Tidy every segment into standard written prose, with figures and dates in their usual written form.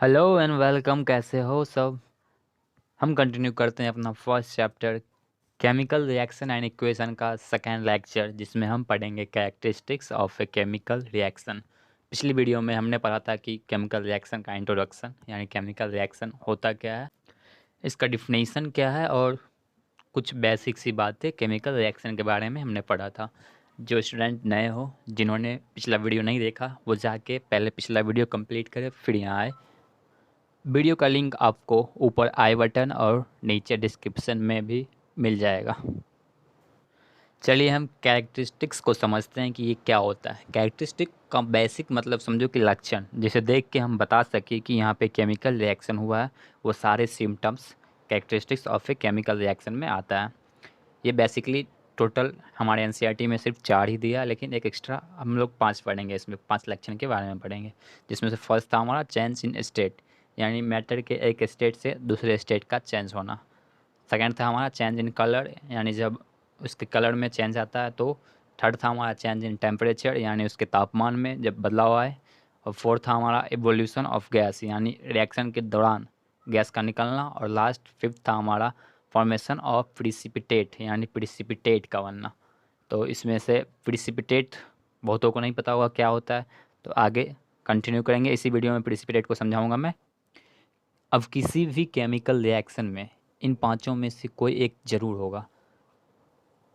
Hello and welcome. कैसे हो सब। हम कंटिन्यू करते हैं अपना first chapter chemical reaction and equation का सेकेंड लेक्चर, जिसमें हम पढ़ेंगे characteristics of A chemical reaction. पिछली वीडियो में हमने पढ़ा था कि केमिकल रिएक्शन का इंट्रोडक्शन, यानी केमिकल रिएक्शन होता क्या है, इसका डिफिनेशन क्या है, और कुछ बेसिक सी बातें केमिकल रिएक्शन के बारे में हमने पढ़ा था। जो स्टूडेंट नए हो, जिन्होंने पिछला वीडियो नहीं देखा, वो जाके पहले पिछला वीडियो कंप्लीट करें, फिर यहाँ आए। वीडियो का लिंक आपको ऊपर आई बटन और नीचे डिस्क्रिप्शन में भी मिल जाएगा। चलिए हम कैरेक्टरिस्टिक्स को समझते हैं कि ये क्या होता है। कैरेक्टरिस्टिक का बेसिक मतलब समझो कि लक्षण, जिसे देख के हम बता सकें कि यहाँ पे केमिकल रिएक्शन हुआ है, वो सारे symptoms characteristics of A chemical reaction में आता है। ये बेसिकली टोटल हमारे एनसीईआरटी में सिर्फ 4 ही दिया, लेकिन एक एक्स्ट्रा हम लोग 5 पढ़ेंगे। इसमें 5 लक्षण के बारे में पढ़ेंगे, जिसमें से फर्स्ट था हमारा चेंज इन स्टेट, यानी मैटर के एक स्टेट से दूसरे स्टेट का चेंज होना। सेकंड था हमारा चेंज इन कलर, यानी जब उसके कलर में चेंज आता है। तो थर्ड था हमारा चेंज इन टेम्परेचर, यानी उसके तापमान में जब बदलाव आए। और फोर्थ था हमारा इवोल्यूशन ऑफ गैस, यानी रिएक्शन के दौरान गैस का निकलना। और लास्ट फिफ्थ था हमारा फॉर्मेशन ऑफ प्रिसिपिटेट, यानी प्रिसिपिटेट का बनना। तो इसमें से प्रिसिपिटेट बहुतों को नहीं पता होगा क्या होता है, तो आगे कंटिन्यू करेंगे। इसी वीडियो में प्रिसिपिटेट को समझाऊंगा मैं। अब किसी भी केमिकल रिएक्शन में इन पांचों में से कोई एक ज़रूर होगा।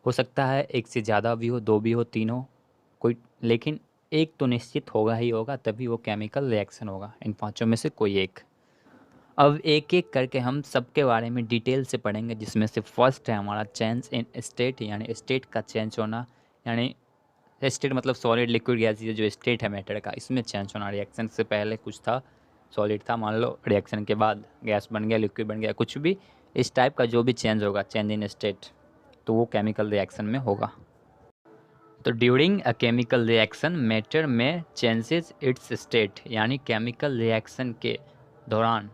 हो सकता है एक से ज़्यादा भी हो, दो भी हो, तीन हो, कोई, लेकिन एक तो निश्चित होगा ही होगा, तभी वो केमिकल रिएक्शन होगा। इन पांचों में से कोई एक। अब एक एक करके हम सबके बारे में डिटेल से पढ़ेंगे, जिसमें से फर्स्ट है हमारा चेंज इन स्टेट, यानी स्टेट का चेंज होना। यानी स्टेट मतलब सॉलिड लिक्विड गैस, ये जो स्टेट है मैटर का, इसमें चेंज होना। रिएक्शन से पहले कुछ था, सॉलिड था, मान लो रिएक्शन के बाद गैस बन गया, लिक्विड बन गया, कुछ भी इस टाइप का जो भी चेंज होगा, चेंज इन स्टेट, तो वो केमिकल रिएक्शन में होगा। तो during a chemical reaction matter में चेंजेस इट्स स्टेट, यानी केमिकल रिएक्शन के दौरान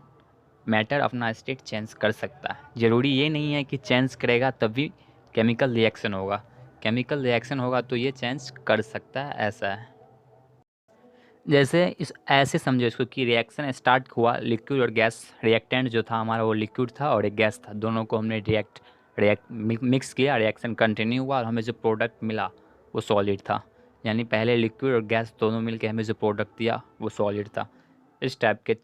मैटर अपना स्टेट चेंज कर सकता है। ज़रूरी ये नहीं है कि चेंज करेगा तभी केमिकल रिएक्शन होगा। केमिकल रिएक्शन होगा तो ये चेंज कर सकता है, ऐसा है। जैसे इस ऐसे समझो इसको कि रिएक्शन स्टार्ट हुआ, लिक्विड और गैस, रिएक्टेंट जो था हमारा वो लिक्विड था और एक गैस था, दोनों को हमने रिएक्ट मिक्स किया, रिएक्शन कंटिन्यू हुआ और हमें जो प्रोडक्ट मिला वो सॉलिड था। यानी पहले लिक्विड और गैस दोनों मिलके हमें जो प्रोडक्ट दिया वो सॉलिड था। इस टाइप के,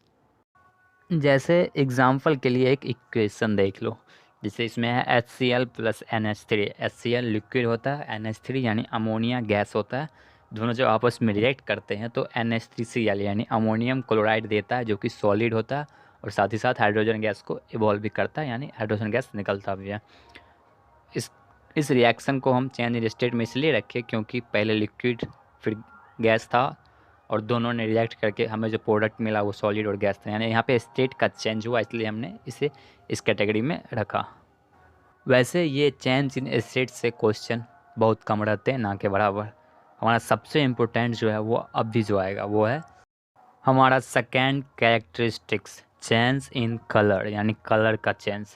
जैसे एग्जाम्पल के लिए एक इक्वेशन देख लो। जैसे इसमें है HCl plus NH3। HCl liquid होता है, NH3 यानी अमोनिया गैस होता है। दोनों जब आपस में रिएक्ट करते हैं तो NH3Cl यानी अमोनियम क्लोराइड देता है, जो कि सॉलिड होता है और साथ ही साथ हाइड्रोजन गैस को इवॉल्व भी करता है, यानी हाइड्रोजन गैस निकलता भी है। इस इस रिएक्शन को हम चेंज इन स्टेट में इसलिए रखें क्योंकि पहले लिक्विड फिर गैस था और दोनों ने रिएक्ट करके हमें जो प्रोडक्ट मिला वो सॉलिड और गैस था, यानी यहाँ पे स्टेट का चेंज हुआ, इसलिए हमने इसे इस कैटेगरी में रखा। वैसे ये चेंज इन स्टेट से क्वेश्चन बहुत कम रहते हैं, ना के बराबर। हमारा सबसे इम्पोर्टेंट जो है वो अभी जो आएगा वो है हमारा second characteristics, change in colour, यानी कलर का चेंज।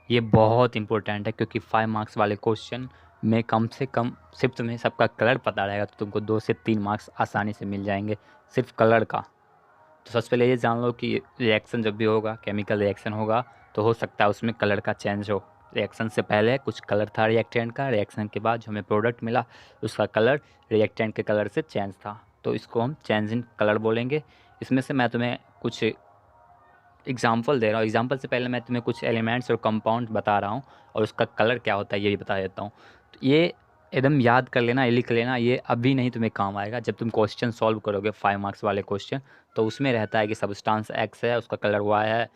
ये बहुत इंपॉर्टेंट है क्योंकि 5 मार्क्स वाले क्वेश्चन में कम से कम सिर्फ तुम्हें सबका कलर पता रहेगा तो तुमको 2 से 3 मार्क्स आसानी से मिल जाएंगे सिर्फ कलर का। तो सबसे पहले ये जान लो कि रिएक्शन जब भी होगा, केमिकल रिएक्शन होगा, तो हो सकता है उसमें कलर का चेंज हो। रिएक्शन से पहले कुछ कलर था रिएक्टेंट का, रिएक्शन के बाद जो हमें प्रोडक्ट मिला उसका कलर रिएक्टेंट के कलर से चेंज था, तो इसको हम चेंज इन कलर बोलेंगे। इसमें से मैं तुम्हें कुछ एग्जाम्पल दे रहा हूँ। एग्जाम्पल से पहले मैं तुम्हें कुछ एलिमेंट्स और कंपाउंड बता रहा हूँ और उसका कलर क्या होता है ये भी बता देता हूँ। तो ये एकदम याद कर लेना, ये लिख लेना, ये अभी नहीं तुम्हें काम आएगा, जब तुम क्वेश्चन सॉल्व करोगे 5 मार्क्स वाले क्वेश्चन, तो उसमें रहता है कि सब्सटेंस एक्स है, उसका कलर वाई है,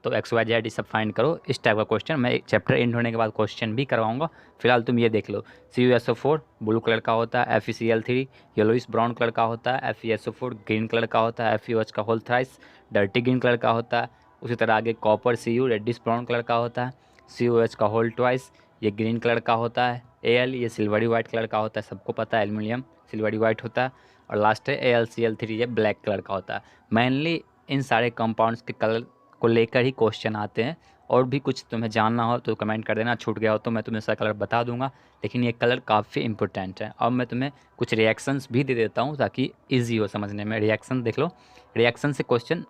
तो एक्स वाई जेड ये सब फाइंड करो। इस टाइप का क्वेश्चन मैं चैप्टर एंड होने के बाद क्वेश्चन भी करवाऊंगा। फिलहाल तुम ये देख लो, CuSO4 ब्लू कलर का होता है, FeCl3 येलोइश ब्राउन कलर का होता है, FeSO4 ग्रीन कलर का होता है, FeOH का whole thrice dirty green colour का होता है। उसी तरह आगे copper Cu reddish brown colour का होता है, COH का होल ट्वाइस ये ग्रीन कलर का होता है, Al ये सिल्वरी वाइट कलर का होता है, सबको पता है एल्यूमिनियम सिल्वरी वाइट होता है। और लास्ट है AlCl3 ये ब्लैक कलर का होता है। मेनली इन सारे कंपाउंड्स के कलर को लेकर ही क्वेश्चन आते हैं। और भी कुछ तुम्हें जानना हो तो कमेंट कर देना, छूट गया हो तो मैं तुम्हें इसका कलर बता दूंगा, लेकिन ये कलर काफ़ी इंपॉर्टेंट है। अब मैं तुम्हें कुछ रिएक्शंस भी दे देता हूँ ताकि इजी हो समझने में। रिएक्शन देख लो, रिएक्शन से क्वेश्चन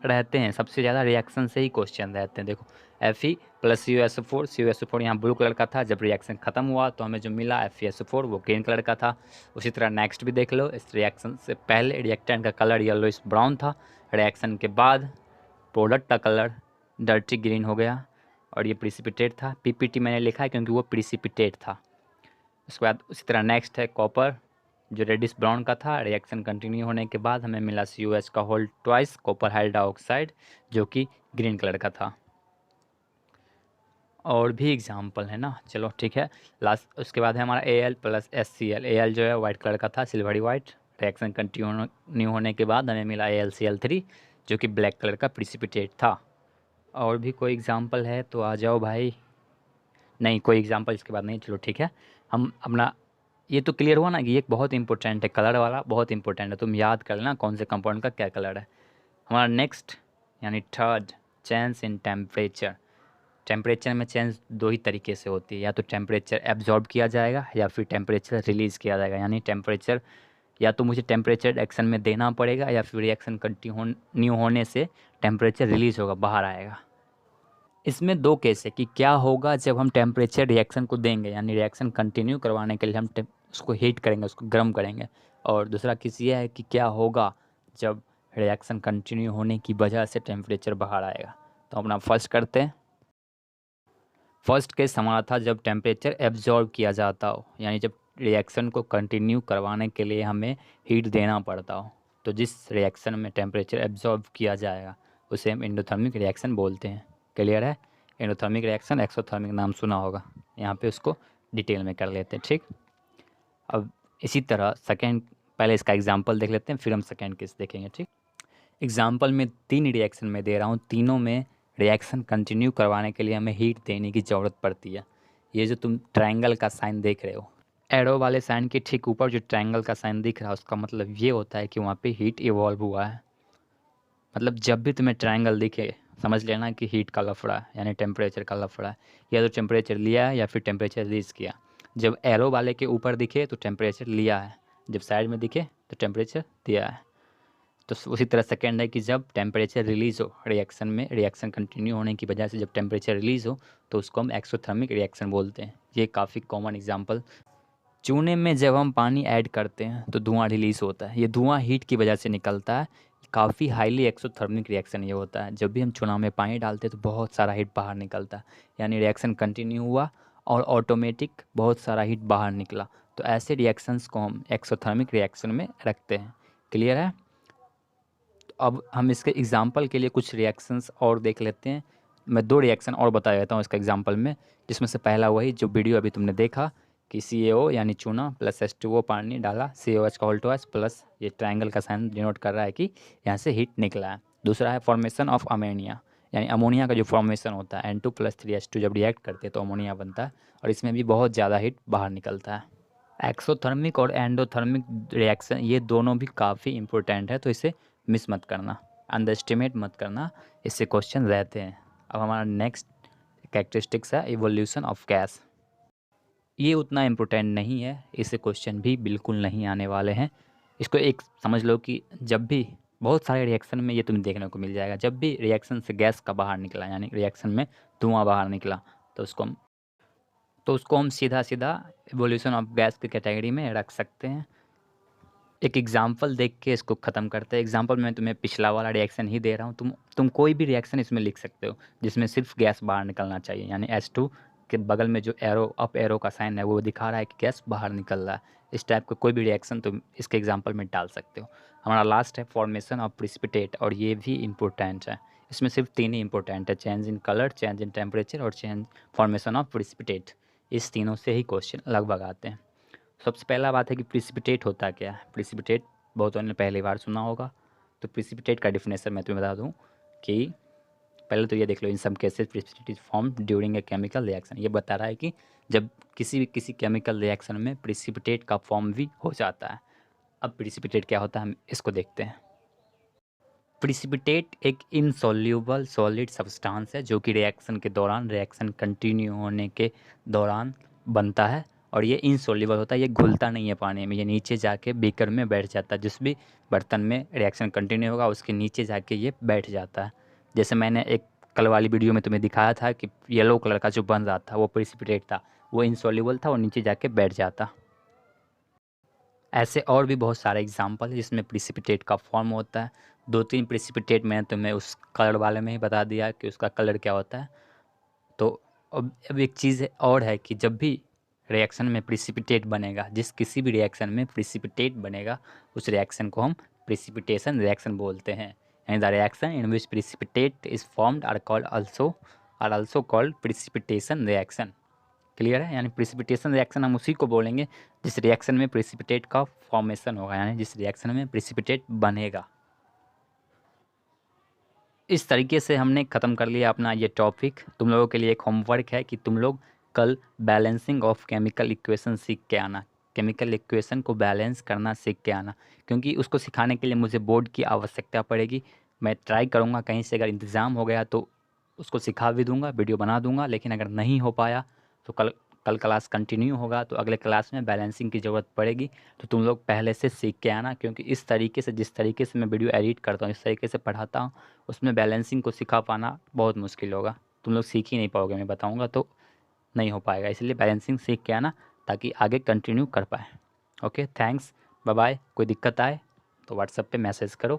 रहते हैं, सबसे ज़्यादा रिएक्शन से ही क्वेश्चन रहते हैं। देखो Fe प्लस CuSO4 यहाँ ब्लू कलर का था, जब रिएक्शन ख़त्म हुआ तो हमें जो मिला FeSO4 वो ग्रीन कलर का था। उसी तरह नेक्स्ट भी देख लो, इस रिएक्शन से पहले रिएक्टेंट का कलर येलोइश ब्राउन था, रिएक्शन के बाद प्रोडक्ट का कलर डर्टी ग्रीन हो गया और ये प्रिसिपिटेट था। PPT मैंने लिखा है क्योंकि वो प्रिसिपिटेट था। उसके बाद उसी तरह नेक्स्ट है कॉपर, जो रेडिश ब्राउन का था, रिएक्शन कंटिन्यू होने के बाद हमें मिला CuH का होल ट्वाइस कॉपर हाइड्रोक्साइड जो कि ग्रीन कलर का था। और भी एग्जाम्पल है ना, चलो ठीक है। लास्ट उसके बाद है हमारा Al प्लस HCl। Al जो है वाइट कलर का था, सिल्वरी वाइट, रिएक्शन कंटिन्यू होने के बाद हमें मिला AlCl3 जो कि ब्लैक कलर का प्रिसिपिटेट था। और भी कोई एग्जाम्पल है तो आ जाओ भाई। नहीं, कोई एग्जाम्पल इसके बाद नहीं, चलो ठीक है। हम अपना ये तो क्लियर हुआ ना कि ये बहुत इंपॉर्टेंट है, कलर वाला बहुत इंपॉर्टेंट है, तुम याद कर लेना कौन से कंपाउंड का क्या कलर है। हमारा नेक्स्ट यानी third, change in temperature. Temperature में चेंज दो ही तरीके से होती है, या तो टेम्परेचर एब्जॉर्ब किया जाएगा या फिर टेम्परेचर रिलीज़ किया जाएगा। यानी टेम्परेचर या तो मुझे टेम्परेचर रिएक्शन में देना पड़ेगा या फिर रिएक्शन कंटिन्यू होने से टेम्परेचर रिलीज़ होगा, बाहर आएगा। इसमें दो केस है कि क्या होगा जब हम टेम्परेचर रिएक्शन को देंगे, यानी रिएक्शन कंटिन्यू करवाने के लिए हम उसको हीट करेंगे, उसको गर्म करेंगे। और दूसरा केस ये है कि क्या होगा जब रिएक्शन कंटिन्यू होने की वजह से टेम्परेचर बाहर आएगा। तो अपना फर्स्ट करते हैं। फर्स्ट केस हमारा था जब टेम्परेचर एब्जॉर्ब किया जाता हो, यानी जब रिएक्शन को कंटिन्यू करवाने के लिए हमें हीट देना पड़ता हो। तो जिस रिएक्शन में टेम्परेचर एब्जॉर्ब किया जाएगा उसे हम एंडोथर्मिक रिएक्शन बोलते हैं। क्लियर है? एंडोथर्मिक रिएक्शन, एक्सोथर्मिक नाम सुना होगा, यहाँ पे उसको डिटेल में कर लेते हैं। ठीक, अब इसी तरह सेकेंड, पहले इसका एग्जाम्पल देख लेते हैं फिर हम सेकेंड केस देखेंगे। ठीक, एग्जाम्पल में 3 रिएक्शन में दे रहा हूँ, तीनों में रिएक्शन कंटिन्यू करवाने के लिए हमें हीट देने की ज़रूरत पड़ती है। ये जो तुम ट्रायंगल का साइन देख रहे हो, एरो वाले साइन के ठीक ऊपर जो ट्रायंगल का साइन दिख रहा है उसका मतलब ये होता है कि वहाँ पे हीट इवॉल्व हुआ है। मतलब जब भी तुम्हें ट्रायंगल दिखे समझ लेना कि हीट का लफड़ा है, यानी टेम्परेचर का लफड़ा है। या तो टेम्परेचर लिया है या फिर टेम्परेचर रिलीज़ किया। जब एरो वाले के ऊपर दिखे तो टेम्परेचर लिया है, जब साइड में दिखे तो टेम्परेचर दिया है। तो उसी तरह सेकेंड है कि जब टेम्परेचर रिलीज़ हो रिएक्शन में, रिएक्शन कंटिन्यू होने की वजह से जब टेम्परेचर रिलीज़ हो तो उसको हम एक्सोथर्मिक रिएक्शन बोलते हैं। ये काफ़ी कॉमन एग्जांपल। चूने में जब हम पानी ऐड करते हैं तो धुआं रिलीज़ होता है, ये धुआं हीट की वजह से निकलता है। काफ़ी हाईली एक्सोथर्मिक रिएक्शन ये होता है। जब भी हम चूना में पानी डालते हैं तो बहुत सारा हीट बाहर निकलता है, यानी रिएक्शन कंटिन्यू हुआ और ऑटोमेटिक बहुत सारा हीट बाहर निकला। तो ऐसे रिएक्शंस को हम एक्सोथर्मिक रिएक्शन में रखते हैं। क्लियर है? अब हम इसके एग्जाम्पल के लिए कुछ रिएक्शंस और देख लेते हैं। मैं 2 रिएक्शन और बता देता हूँ इसका एग्जाम्पल में, जिसमें से पहला वही जो वीडियो अभी तुमने देखा कि CaO यानी चूना प्लस H2O पानी डाला, CaOH का होल ट्वाइस प्लस ये ट्रायंगल का साइन डिनोट कर रहा है कि यहाँ से हीट निकला है। दूसरा है फॉर्मेशन ऑफ अमोनिया, यानी अमोनिया का जो फॉर्मेशन होता है N2 + 3H2 जब रिएक्ट करते हैं तो अमोनिया बनता है और इसमें भी बहुत ज़्यादा हीट बाहर निकलता है। एक्सोथर्मिक और एंडोथर्मिक रिएक्शन ये दोनों भी काफ़ी इंपॉर्टेंट है, तो इसे मिस मत करना, अंडर एस्टिमेट मत करना, इससे क्वेश्चन रहते हैं। अब हमारा नेक्स्ट कैरेक्टरिस्टिक्स है इवोल्यूशन ऑफ गैस। ये उतना इम्पोर्टेंट नहीं है, इससे क्वेश्चन भी बिल्कुल नहीं आने वाले हैं। इसको एक समझ लो कि जब भी बहुत सारे रिएक्शन में ये तुम्हें देखने को मिल जाएगा, जब भी रिएक्शन से गैस का बाहर निकला यानी रिएक्शन में धुआं बाहर निकला तो उसको हम सीधा सीधा इवोल्यूशन ऑफ गैस की कैटेगरी में रख सकते हैं। एक एग्जांपल देख के इसको ख़त्म करते हैं। एग्जांपल मैं तुम्हें पिछला वाला रिएक्शन ही दे रहा हूँ, तुम कोई भी रिएक्शन इसमें लिख सकते हो जिसमें सिर्फ गैस बाहर निकलना चाहिए, यानी H2 के बगल में जो एरो अप एरो का साइन है वो दिखा रहा है कि गैस बाहर निकल रहा है। इस टाइप का कोई भी रिएक्शन तुम इसके एग्जाम्पल में डाल सकते हो। हमारा लास्ट है फॉर्मेशन ऑफ प्रिसिपिटेट, और ये भी इम्पोर्टेंट है। इसमें सिर्फ 3 ही इंपॉर्टेंट है, change in colour, change in temperature और चेंज फॉर्मेशन ऑफ प्रिसिपिटेट। इस तीनों से ही क्वेश्चन लगभग आते हैं। सबसे पहला बात है कि प्रिसिपिटेट होता क्या है। प्रिसिपिटेट बहुतों ने पहली बार सुना होगा, तो प्रिसिपिटेट का डिफिनेशन मैं तुम्हें बता दूं कि पहले तो ये देख लो, in some cases precipitate is form during a chemical reaction. ये बता रहा है कि जब किसी केमिकल रिएक्शन में प्रिसिपिटेट का फॉर्म भी हो जाता है। अब प्रिसिपिटेट क्या होता है हम इसको देखते हैं। प्रिसिपिटेट एक इनसॉल्यूबल सॉलिड सब्सटेंस है जो कि रिएक्शन के दौरान, रिएक्शन कंटिन्यू होने के दौरान बनता है और ये इनसॉल्युबल होता है, ये घुलता नहीं है पानी में, ये नीचे जाके बीकर में बैठ जाता है। जिस भी बर्तन में रिएक्शन कंटिन्यू होगा उसके नीचे जाके ये बैठ जाता है। जैसे मैंने एक कल वाली वीडियो में तुम्हें दिखाया था कि येलो कलर का जो बन रहा था वो प्रिसिपिटेट था, वो इनसॉल्युबल था और नीचे जाके बैठ जाता। ऐसे और भी बहुत सारे एग्जाम्पल है जिसमें प्रिसिपिटेट का फॉर्म होता है। 2-3 प्रिसिपिटेट मैंने तुम्हें उस कलर वाले में ही बता दिया कि उसका कलर क्या होता है। तो अब एक चीज़ और है कि जब भी रिएक्शन में प्रिसिपिटेट बनेगा, जिस किसी भी रिएक्शन में प्रिसिपिटेट बनेगा उस रिएक्शन को हम प्रिसिपिटेशन रिएक्शन बोलते हैं। And the reaction in which precipitate is formed are also called precipitation reaction. Clear है? यानी प्रिसिपिटेशन रिएक्शन हम उसी को बोलेंगे जिस रिएक्शन में प्रिसिपिटेट का फॉर्मेशन होगा, यानी जिस रिएक्शन में प्रिसिपिटेट बनेगा। इस तरीके से हमने ख़त्म कर लिया अपना ये टॉपिक। तुम लोगों के लिए एक होमवर्क है कि तुम लोग कल बैलेंसिंग ऑफ केमिकल इक्वेशन सीख के आना। केमिकल इक्वेशन को बैलेंस करना सीख के आना, क्योंकि उसको सिखाने के लिए मुझे बोर्ड की आवश्यकता पड़ेगी। मैं ट्राई करूँगा कहीं से अगर इंतज़ाम हो गया तो उसको सिखा भी दूँगा, वीडियो बना दूँगा। लेकिन अगर नहीं हो पाया तो कल कल क्लास कंटिन्यू होगा, तो अगले क्लास में बैलेंसिंग की ज़रूरत पड़ेगी। तो तुम लोग पहले से सीख के आना, क्योंकि इस तरीके से जिस तरीके से मैं वीडियो एडिट करता हूँ, इस तरीके से पढ़ाता हूँ, उसमें बैलेंसिंग को सिखा पाना बहुत मुश्किल होगा। तुम लोग सीख ही नहीं पाओगे, मैं बताऊँगा तो नहीं हो पाएगा। इसलिए बैलेंसिंग सीख के आना ताकि आगे कंटिन्यू कर पाएँ। Okay, thanks, bye bye. कोई दिक्कत आए तो व्हाट्सएप पे मैसेज करो।